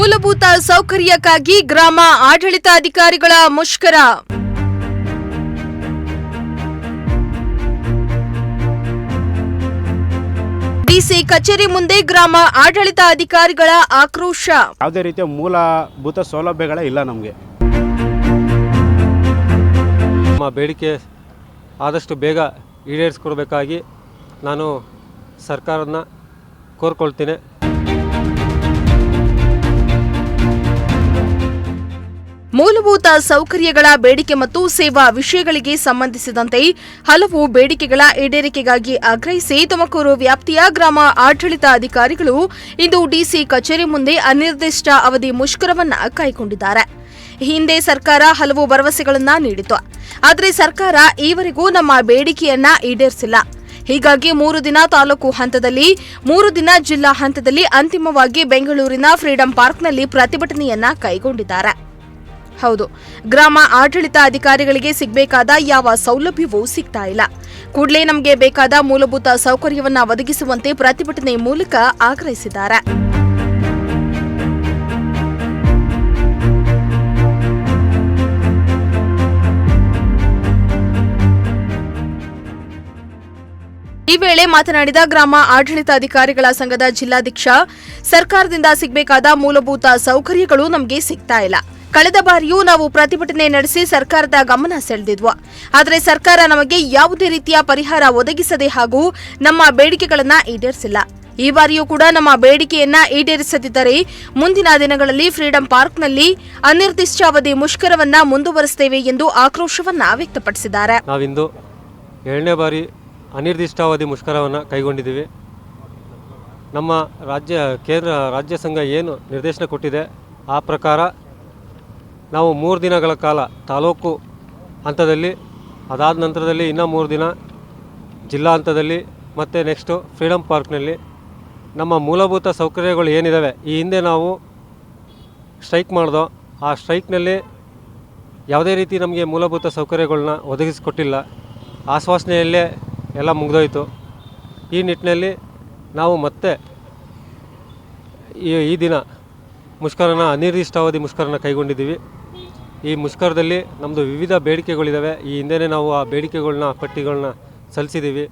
ಮೂಲಭೂತ ಸೌಕರ್ಯಕ್ಕಾಗಿ ಗ್ರಾಮ ಆಡಳಿತಾಧಿಕಾರಿಗಳ ಮುಷ್ಕರ. ಡಿಸಿ ಕಚೇರಿ ಮುಂದೆ ಗ್ರಾಮ ಆಡಳಿತಾಧಿಕಾರಿಗಳ ಆಕ್ರೋಶ. ಯಾವುದೇ ರೀತಿಯ ಮೂಲಭೂತ ಸೌಲಭ್ಯಗಳೇ ಇಲ್ಲ ನಮಗೆ. ನಮ್ಮ ಬೇಡಿಕೆ ಆದಷ್ಟು ಬೇಗ ಈಡೇರಿಸಿಕೊಡಬೇಕಾಗಿ ನಾನು ಸರ್ಕಾರನ ಕೋರ್ಕೊಳ್ತೀನಿ. ಮೂಲಭೂತ ಸೌಕರ್ಯಗಳ ಬೇಡಿಕೆ ಮತ್ತು ಸೇವಾ ವಿಷಯಗಳಿಗೆ ಸಂಬಂಧಿಸಿದಂತೆ ಹಲವು ಬೇಡಿಕೆಗಳ ಈಡೇರಿಕೆಗಾಗಿ ಆಗ್ರಹಿಸಿ ತುಮಕೂರು ವ್ಯಾಪ್ತಿಯ ಗ್ರಾಮ ಆಡಳಿತಾಧಿಕಾರಿಗಳು ಇಂದು ಡಿಸಿ ಕಚೇರಿ ಮುಂದೆ ಅನಿರ್ದಿಷ್ಟ ಅವಧಿ ಮುಷ್ಕರವನ್ನು ಕೈಗೊಂಡಿದ್ದಾರೆ. ಹಿಂದೆ ಸರ್ಕಾರ ಹಲವು ಭರವಸೆಗಳನ್ನ ನೀಡಿತು, ಆದರೆ ಸರ್ಕಾರ ಈವರೆಗೂ ನಮ್ಮ ಬೇಡಿಕೆಯನ್ನ ಈಡೇರಿಸಿಲ್ಲ. ಹೀಗಾಗಿ 3 ದಿನ ತಾಲೂಕು ಹಂತದಲ್ಲಿ, 3 ದಿನ ಜಿಲ್ಲಾ ಹಂತದಲ್ಲಿ, ಅಂತಿಮವಾಗಿ ಬೆಂಗಳೂರಿನ ಫ್ರೀಡಂ ಪಾರ್ಕ್ನಲ್ಲಿ ಪ್ರತಿಭಟನೆಯನ್ನ ಕೈಗೊಂಡಿದ್ದಾರೆ. ಹೌದು, ಗ್ರಾಮ ಆಡಳಿತಾಧಿಕಾರಿಗಳಿಗೆ ಸಿಗಬೇಕಾದ ಯಾವ ಸೌಲಭ್ಯವೂ ಸಿಗ್ತಾ ಇಲ್ಲ. ಕೂಡಲೇ ನಮಗೆ ಬೇಕಾದ ಮೂಲಭೂತ ಸೌಕರ್ಯವನ್ನು ಒದಗಿಸುವಂತೆ ಪ್ರತಿಭಟನೆ ಮೂಲಕ ಆಗ್ರಹಿಸಿದ್ದಾರೆ. ಈ ವೇಳೆ ಮಾತನಾಡಿದ ಗ್ರಾಮ ಆಡಳಿತಾಧಿಕಾರಿಗಳ ಸಂಘದ ಜಿಲ್ಲಾಧ್ಯಕ್ಷ, ಸರ್ಕಾರದಿಂದ ಸಿಗಬೇಕಾದ ಮೂಲಭೂತ ಸೌಕರ್ಯಗಳು ನಮಗೆ ಸಿಗ್ತಾ ಇಲ್ಲ. ಕಳೆದ ಬಾರಿಯೂ ನಾವು ಪ್ರತಿಭಟನೆ ನಡೆಸಿ ಸರ್ಕಾರದ ಗಮನ ಸೆಳೆದಿದ್ವು, ಆದರೆ ಸರ್ಕಾರ ನಮಗೆ ಯಾವುದೇ ರೀತಿಯ ಪರಿಹಾರ ಒದಗಿಸದೆ ಹಾಗೂ ನಮ್ಮ ಬೇಡಿಕೆಗಳನ್ನು ಈಡೇರಿಸಿಲ್ಲ. ಈ ಬಾರಿಯೂ ಕೂಡ ನಮ್ಮ ಬೇಡಿಕೆಯನ್ನ ಈಡೇರಿಸದಿದ್ದರೆ ಮುಂದಿನ ದಿನಗಳಲ್ಲಿ ಫ್ರೀಡಂ ಪಾರ್ಕ್ನಲ್ಲಿ ಅನಿರ್ದಿಷ್ಟಾವಧಿ ಮುಷ್ಕರವನ್ನ ಮುಂದುವರಿಸುತ್ತೇವೆ ಎಂದು ಆಕ್ರೋಶವನ್ನ ವ್ಯಕ್ತಪಡಿಸಿದ್ದಾರೆ. ನಾವಿಂದು 2ನೇ ಬಾರಿ ಅನಿರ್ದಿಷ್ಟಾವಧಿ ಮುಷ್ಕರವನ್ನು ಕೈಗೊಂಡಿದ್ದೀವಿ. ನಮ್ಮ ಕೇಂದ್ರ ರಾಜ್ಯ ಸಂಘ ಏನು ನಿರ್ದೇಶನ ಕೊಟ್ಟಿದೆ ಆ ಪ್ರಕಾರ ನಾವು 3 ದಿನಗಳ ಕಾಲ ತಾಲೂಕು ಹಂತದಲ್ಲಿ, ಅದಾದ ನಂತರದಲ್ಲಿ ಇನ್ನೂ 3 ದಿನ ಜಿಲ್ಲಾ ಹಂತದಲ್ಲಿ ಮತ್ತು ನೆಕ್ಸ್ಟು ಫ್ರೀಡಂ ಪಾರ್ಕ್ನಲ್ಲಿ ನಮ್ಮ ಮೂಲಭೂತ ಸೌಕರ್ಯಗಳು ಏನಿದ್ದಾವೆ, ಈ ಹಿಂದೆ ನಾವು ಸ್ಟ್ರೈಕ್ ಮಾಡಿದೋ ಆ ಸ್ಟ್ರೈಕ್ನಲ್ಲಿ ಯಾವುದೇ ರೀತಿ ನಮಗೆ ಮೂಲಭೂತ ಸೌಕರ್ಯಗಳನ್ನ ಒದಗಿಸಿಕೊಟ್ಟಿಲ್ಲ. ಆಶ್ವಾಸನೆಯಲ್ಲೇ ಎಲ್ಲ ಮುಗಿದೋಯ್ತು. ಈ ನಿಟ್ಟಿನಲ್ಲಿ ನಾವು ಮತ್ತೆ ಈ ದಿನ ಅನಿರ್ದಿಷ್ಟಾವಧಿ ಮುಷ್ಕರನ ಕೈಗೊಂಡಿದ್ದೀವಿ. ಈ ಮುಷ್ಕರದಲ್ಲಿ ನಮ್ಮದು ವಿವಿಧ ಬೇಡಿಕೆಗಳಿದ್ದಾವೆ. ಈ ಹಿಂದೆಯೇ ನಾವು ಆ ಪಟ್ಟಿಗಳನ್ನ ಸಲ್ಲಿಸಿದ್ದೀವಿ.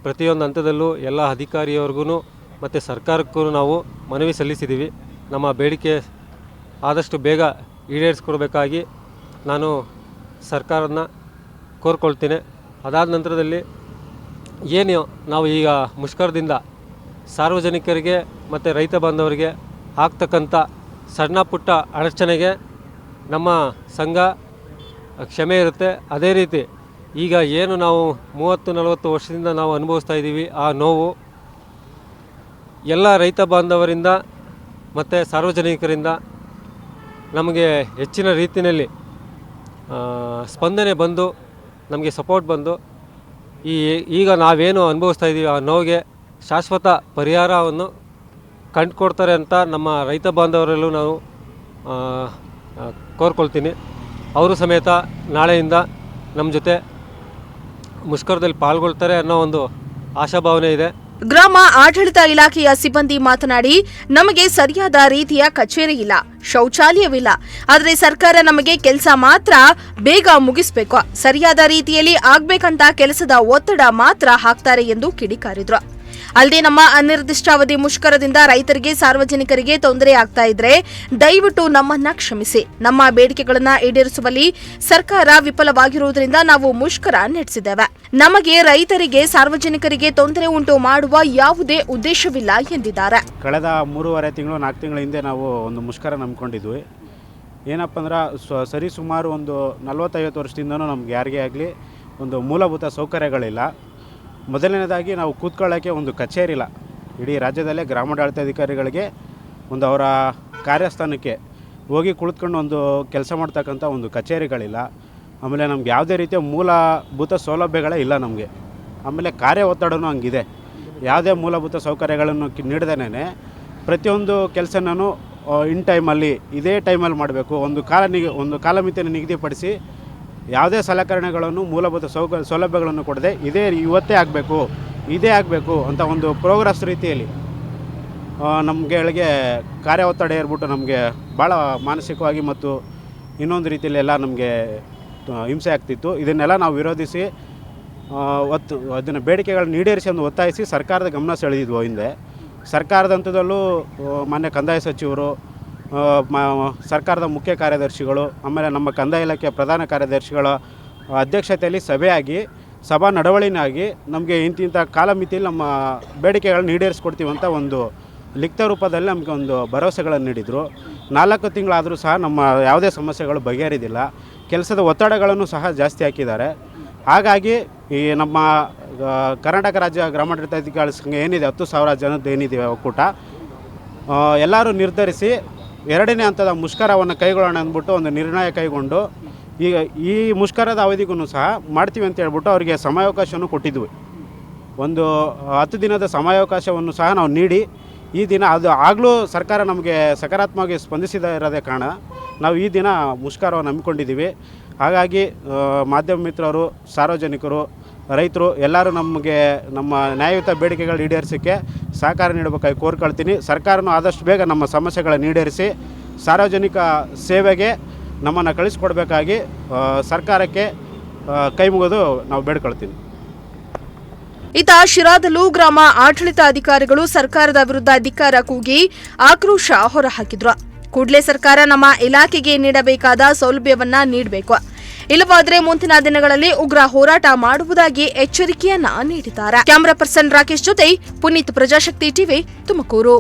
ಪ್ರತಿಯೊಂದು ಹಂತದಲ್ಲೂ ಎಲ್ಲ ಅಧಿಕಾರಿಯವ್ರಿಗೂ ಮತ್ತು ಸರ್ಕಾರಕ್ಕೂ ನಾವು ಮನವಿ ಸಲ್ಲಿಸಿದ್ದೀವಿ. ನಮ್ಮ ಬೇಡಿಕೆ ಆದಷ್ಟು ಬೇಗ ಈಡೇರಿಸಿಕೊಡಬೇಕಾಗಿ ನಾನು ಸರ್ಕಾರನ ಕೋರ್ಕೊಳ್ತೀನಿ. ಅದಾದ ನಂತರದಲ್ಲಿ ಏನು ನಾವು ಈಗ ಮುಷ್ಕರದಿಂದ ಸಾರ್ವಜನಿಕರಿಗೆ ಮತ್ತು ರೈತ ಬಾಂಧವರಿಗೆ ಆಗ್ತಕ್ಕಂಥ ಸಣ್ಣ ಪುಟ್ಟ ಅಡಚಣೆಗೆ ನಮ್ಮ ಸಂಘ ಕ್ಷಮೆ ಇರುತ್ತೆ. ಅದೇ ರೀತಿ ಈಗ ಏನು ನಾವು 30-40 ವರ್ಷದಿಂದ ನಾವು ಅನುಭವಿಸ್ತಾ ಇದ್ದೀವಿ, ಆ ನೋವು ಎಲ್ಲ ರೈತ ಬಾಂಧವರಿಂದ ಮತ್ತು ಸಾರ್ವಜನಿಕರಿಂದ ನಮಗೆ ಹೆಚ್ಚಿನ ರೀತಿಯಲ್ಲಿ ಸ್ಪಂದನೆ ಬಂದು ನಮಗೆ ಸಪೋರ್ಟ್ ಬಂದು ಈಗ ನಾವೇನು ಅನುಭವಿಸ್ತಾ ಇದ್ದೀವಿ ಆ ನೋವಿಗೆ ಶಾಶ್ವತ ಪರಿಹಾರವನ್ನು ಕಂಡುಕೊಡ್ತಾರೆ ಅಂತ ನಮ್ಮ ರೈತ ಬಾಂಧವರಲ್ಲೂ ನಾವು ಕೋರ್ಕೊಳ್ತೀನಿ. ಅವರು ಸಮೇತ ನಾಳೆಯಿಂದ ನಮ್ಮ ಜೊತೆ ಮುಷ್ಕರದಲ್ಲಿ ಪಾಲ್ಗೊಳ್ತಾರೆ ಅನ್ನೋ ಒಂದು ಆಶಾಭಾವನೆ ಇದೆ. ಗ್ರಾಮ ಆಡಳಿತ ಇಲಾಖೆಯ ಸಿಬ್ಬಂದಿ ಮಾತನಾಡಿ, ನಮಗೆ ಸರಿಯಾದ ರೀತಿಯ ಕಚೇರಿ ಇಲ್ಲ, ಶೌಚಾಲಯವಿಲ್ಲ. ಆದರೆ ಸರ್ಕಾರ ನಮಗೆ ಕೆಲಸ ಮಾತ್ರ ಬೇಗ ಮುಗಿಸಬೇಕು, ಸರಿಯಾದ ರೀತಿಯಲ್ಲಿ ಆಗ್ಬೇಕಂತ ಕೆಲಸದ ಒತ್ತಡ ಮಾತ್ರ ಹಾಕ್ತಾರೆ ಎಂದು ಕಿಡಿಕಾರಿದ್ರು. ಅಲ್ಲದೆ ನಮ್ಮ ಅನಿರ್ದಿಷ್ಟಾವಧಿ ಮುಷ್ಕರದಿಂದ ರೈತರಿಗೆ, ಸಾರ್ವಜನಿಕರಿಗೆ ತೊಂದರೆ ಆಗ್ತಾ ಇದ್ರೆ ದಯವಿಟ್ಟು ನಮ್ಮನ್ನ ಕ್ಷಮಿಸಿ. ನಮ್ಮ ಬೇಡಿಕೆಗಳನ್ನ ಈಡೇರಿಸುವಲ್ಲಿ ಸರ್ಕಾರ ವಿಫಲವಾಗಿರುವುದರಿಂದ ನಾವು ಮುಷ್ಕರ ನಡೆಸಿದ್ದೇವೆ. ನಮಗೆ ರೈತರಿಗೆ, ಸಾರ್ವಜನಿಕರಿಗೆ ತೊಂದರೆ ಉಂಟು ಮಾಡುವ ಯಾವುದೇ ಉದ್ದೇಶವಿಲ್ಲ ಎಂದಿದ್ದಾರೆ. ಕಳೆದ 3.5 ತಿಂಗಳು 4 ತಿಂಗಳ ಹಿಂದೆ ನಾವು ಒಂದು ಮುಷ್ಕರ ನಂಬ್ಕೊಂಡಿದ್ವಿ. ಏನಪ್ಪ ಅಂದ್ರೆ ಸರಿಸುಮಾರು ಒಂದು 40-50 ವರ್ಷದಿಂದನೂ ನಮ್ಗೆ ಯಾರಿಗೇ ಆಗಲಿ ಒಂದು ಮೂಲಭೂತ ಸೌಕರ್ಯಗಳಿಲ್ಲ. ಮೊದಲನೇದಾಗಿ ನಾವು ಕೂತ್ಕೊಳ್ಳೋಕ್ಕೆ ಒಂದು ಕಚೇರಿ ಇಲ್ಲ. ಇಡೀ ರಾಜ್ಯದಲ್ಲೇ ಗ್ರಾಮಾಡಳಿತಾಧಿಕಾರಿಗಳಿಗೆ ಒಂದು ಅವರ ಕಾರ್ಯಸ್ಥಾನಕ್ಕೆ ಹೋಗಿ ಕುಳಿತುಕೊಂಡು ಒಂದು ಕೆಲಸ ಮಾಡ್ತಕ್ಕಂಥ ಒಂದು ಕಚೇರಿಗಳಿಲ್ಲ. ಆಮೇಲೆ ನಮ್ಗೆ ಯಾವುದೇ ರೀತಿಯ ಮೂಲಭೂತ ಸೌಲಭ್ಯಗಳೇ ಇಲ್ಲ ನಮಗೆ. ಆಮೇಲೆ ಕಾರ್ಯ ಒತ್ತಡವೂ ಹಂಗಿದೆ. ಯಾವುದೇ ಮೂಲಭೂತ ಸೌಕರ್ಯಗಳನ್ನು ನೀಡದೇನೆ ಪ್ರತಿಯೊಂದು ಕೆಲಸನೂ ಇನ್ ಟೈಮಲ್ಲಿ ಇದೇ ಟೈಮಲ್ಲಿ ಮಾಡಬೇಕು. ಒಂದು ಕಾಲಮಿತಿಯನ್ನು ನಿಗದಿಪಡಿಸಿ ಯಾವುದೇ ಸಲಕರಣೆಗಳನ್ನು ಮೂಲಭೂತ ಸೌಲಭ್ಯಗಳನ್ನು ಕೊಡದೆ ಇವತ್ತೇ ಆಗಬೇಕು, ಇದೇ ಆಗಬೇಕು ಅಂತ ಒಂದು ಪ್ರೋಗ್ರೆಸ್ ರೀತಿಯಲ್ಲಿ ನಮಗೆ ಕಾರ್ಯ ಒತ್ತಡ ಏರ್ಬಿಟ್ಟು ನಮಗೆ ಭಾಳ ಮಾನಸಿಕವಾಗಿ ಮತ್ತು ಇನ್ನೊಂದು ರೀತಿಯಲ್ಲೆಲ್ಲ ನಮಗೆ ಹಿಂಸೆ ಆಗ್ತಿತ್ತು. ಇದನ್ನೆಲ್ಲ ನಾವು ವಿರೋಧಿಸಿ ಅದನ್ನು ಬೇಡಿಕೆಗಳನ್ನ ಈಡೇರಿಸಿ ಎಂದು ಒತ್ತಾಯಿಸಿ ಸರ್ಕಾರದ ಗಮನ ಸೆಳೆದಿದ್ವು. ಹಿಂದೆ ಸರ್ಕಾರದ ಹಂತದಲ್ಲೂ ಮಾನ್ಯ ಕಂದಾಯ ಸಚಿವರು, ಸರ್ಕಾರದ ಮುಖ್ಯ ಕಾರ್ಯದರ್ಶಿಗಳು, ಆಮೇಲೆ ನಮ್ಮ ಕಂದಾಯ ಇಲಾಖೆಯ ಪ್ರಧಾನ ಕಾರ್ಯದರ್ಶಿಗಳ ಅಧ್ಯಕ್ಷತೆಯಲ್ಲಿ ಸಭೆಯಾಗಿ ಸಭಾ ನಡವಳಿನಾಗಿ ನಮಗೆ ಇಂತಿಂಥ ಕಾಲಮಿತಿಯಲ್ಲಿ ನಮ್ಮ ಬೇಡಿಕೆಗಳನ್ನ ಈಡೇರಿಸ್ಕೊಡ್ತೀವಿ ಅಂತ ಒಂದು ಲಿಖಿತ ರೂಪದಲ್ಲಿ ನಮಗೆ ಒಂದು ಭರವಸೆಗಳನ್ನು ನೀಡಿದರು. 4 ತಿಂಗಳಾದರೂ ಸಹ ನಮ್ಮ ಯಾವುದೇ ಸಮಸ್ಯೆಗಳು ಬಗೆಹರಿದಿಲ್ಲ. ಕೆಲಸದ ಒತ್ತಡಗಳನ್ನು ಸಹ ಜಾಸ್ತಿ ಹಾಕಿದ್ದಾರೆ. ಹಾಗಾಗಿ ಈ ನಮ್ಮ ಕರ್ನಾಟಕ ರಾಜ್ಯ ಗ್ರಾಮಾಡಳಿತ ಅಧಿಕಾರಿಗಳ ಸಂಘ ಏನಿದೆ, 10,000 ಜನದ್ದು ಏನಿದೆ ಒಕ್ಕೂಟ, ಎಲ್ಲರೂ ನಿರ್ಧರಿಸಿ 2ನೇ ಹಂತದ ಮುಷ್ಕರವನ್ನು ಕೈಗೊಳ್ಳೋಣ ಅಂದ್ಬಿಟ್ಟು ಒಂದು ನಿರ್ಣಯ ಕೈಗೊಂಡು ಈಗ ಈ ಮುಷ್ಕರದ ಅವಧಿಗೂ ಸಹ ಮಾಡ್ತೀವಿ ಅಂತ ಹೇಳ್ಬಿಟ್ಟು ಅವರಿಗೆ ಸಮಯಾವಕಾಶವನ್ನು ಕೊಟ್ಟಿದ್ವಿ. ಒಂದು 10 ದಿನದ ಸಮಯಾವಕಾಶವನ್ನು ಸಹ ನಾವು ನೀಡಿ ಈ ದಿನ ಅದು ಆಗಲೂ ಸರ್ಕಾರ ನಮಗೆ ಸಕಾರಾತ್ಮಕವಾಗಿ ಸ್ಪಂದಿಸಿದ ಇರೋದೇ ಕಾರಣ ನಾವು ಈ ದಿನ ಮುಷ್ಕರವನ್ನು ಹಮ್ಮಿಕೊಂಡಿದ್ದೀವಿ. ಹಾಗಾಗಿ ಮಾಧ್ಯಮ ಮಿತ್ರರು, ಸಾರ್ವಜನಿಕರು, ರೈತರು ಎಲ್ಲರೂ ನಮಗೆ ನಮ್ಮ ನ್ಯಾಯಯುತ ಬೇಡಿಕೆಗಳು ಈಡೇರಿಸೋಕ್ಕೆ ಸಹಕಾರ ನೀಡಬೇಕಾಗಿ ಕೋರ್ಕೊಳ್ತೀನಿ. ಸರ್ಕಾರನೂ ಆದಷ್ಟು ಬೇಗ ನಮ್ಮ ಸಮಸ್ಯೆಗಳನ್ನು ಈಡೇರಿಸಿ ಸಾರ್ವಜನಿಕ ಸೇವೆಗೆ ನಮ್ಮನ್ನು ಕಳಿಸ್ಕೊಡ್ಬೇಕಾಗಿ ಸರ್ಕಾರಕ್ಕೆ ಕೈ ಮುಗಿದು ನಾವು ಬೇಡ್ಕೊಳ್ತೀನಿ. ಇತ್ತ ಶಿರಾದಲ್ಲೂ ಗ್ರಾಮ ಆಡಳಿತ ಅಧಿಕಾರಿಗಳು ಸರ್ಕಾರದ ವಿರುದ್ಧ ಧಿಕ್ಕಾರ ಕೂಗಿ ಆಕ್ರೋಶ ಹೊರಹಾಕಿದ್ರು. ಕೂಡಲೇ ಸರ್ಕಾರ ನಮ್ಮ ಇಲಾಖೆಗೆ ನೀಡಬೇಕಾದ ಸೌಲಭ್ಯವನ್ನ ನೀಡಬೇಕು, ಇಲ್ಲವಾದರೆ ಮುಂದಿನ ದಿನಗಳಲ್ಲಿ ಉಗ್ರ ಹೋರಾಟ ಮಾಡುವುದಾಗಿ ಎಚ್ಚರಿಕೆಯನ್ನ ನೀಡಿದ್ದಾರೆ. ಕ್ಯಾಮರಾ ಪರ್ಸನ್ ರಾಕೇಶ್ ಜೊತೆ ಪುನೀತ್, ಪ್ರಜಾಶಕ್ತಿ ಟಿವಿ, ತುಮಕೂರು.